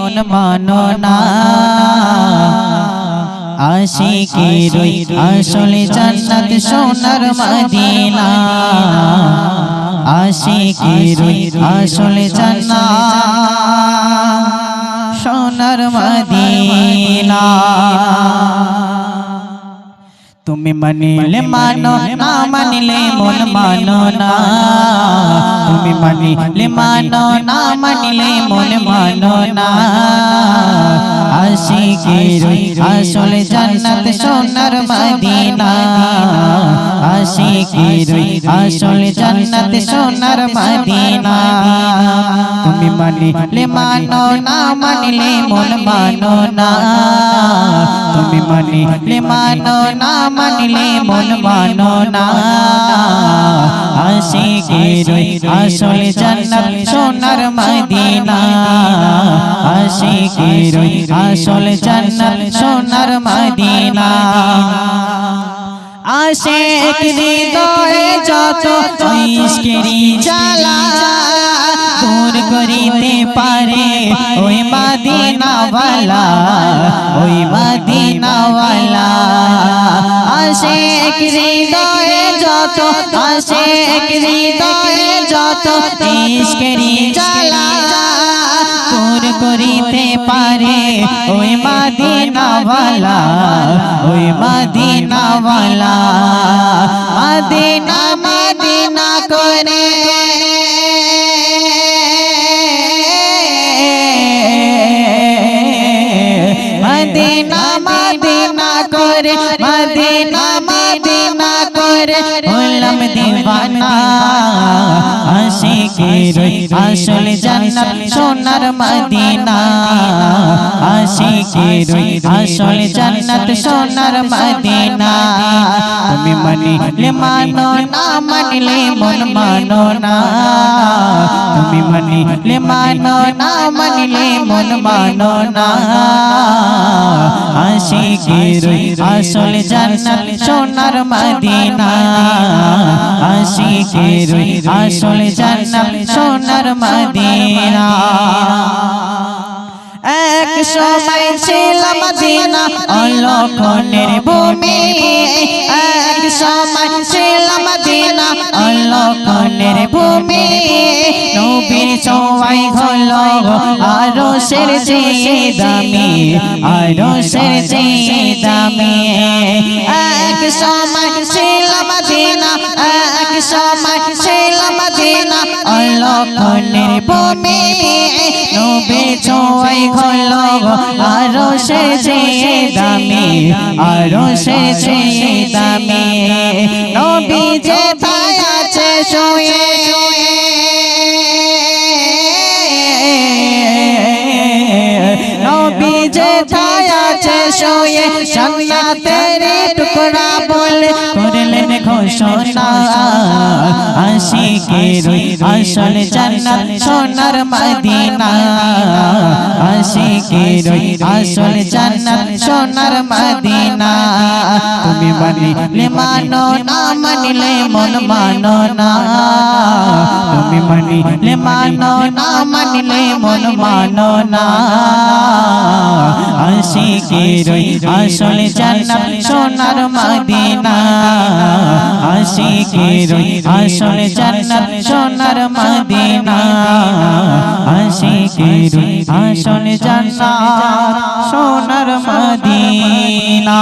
মন মানো না আশিকের আসলে জান্নাত সোনার মদিনা আশিকের আসলে জান্নাত সোনার মদিনা তুমি মানিলে মানো না মানিলে মন মানো না তুমি মানিলে মানো না মানিলে মন মানো না আশিকের আসলে জান্নাত সোনার মদিনা আশিকের আসলে জান্নাত সোনার মদিনা তুমি মানিলে মানো না মানিলে মন মানো না তুমি মানিলে মানো না মানিলে মন মানো না আশিকের আসলে জান্নাত সোনার মদিনা আশিকের আসলে জান্নাত সোনার মদিনা আশিক হৃদয়ে যত ইশকেরি জ্বালা দূর করিতে পারে ওই মদিনাওয়ালা ওই মদিনাওয়ালা আশিক হৃদয়ে যত আশিক হৃদয়ে যত ইশকেরি জ্বালা দূর করিতে পারে ওই মদিনাওয়ালা ওই মদিনাওয়ালা মদিনা মদিনা করে মদিনা মদিনা করে মদিনা মদিনা করে হলাম দিওয়ানা আশিকের আসলে জান্নাত সোনার মদিনা আশিকের আসলে জান্নাত সোনার মদিনা তুমি মানিলে মানো না মানিলে মন মানো না তুমি মানিলে মানো না মানিলে মন মানো না আশিকের আসলে জান্নাত সোনার মদিনা আশিকের আসলে জান্নাত সোনার মদিনা এক সময় ছিল মদিনা অলক্ষণের ভূমি এক সময় ছিল মদিনা অলক্ষণের ভূমি নবীর ছোঁয়ায় হলো আরশের চেয়ে দামি আরশের চেয়ে দামি এক সময় ছিল মদিনা এক সময় ছিল মদিনা অলক্ষণের ভূমি নবীর ছোঁয়ায় হলো আরশের চেয়ে দামি আরশের চেয়ে দামি নবী যেথায় আছে শুয়ে নবী যেথায় আছে শুয়ে জান্নাতের টুকরা বলে করলেন ঘোষণা আশিকের আসলে জান্নাত সোনার মদিনা আশিকের আসলে জান্নাত সোনার মদিনা তুমি মানিলে মানো না মানিলে মন মানো না তুমি মানিলে মানো না মানিলে মন মানো না আশিকের আসলে জান্নাত সোনার মদিনা আশিকের আসলে জান্নাত সোনার মদিনা আশিকের আসলে জান্নাত সোনার মদিনা।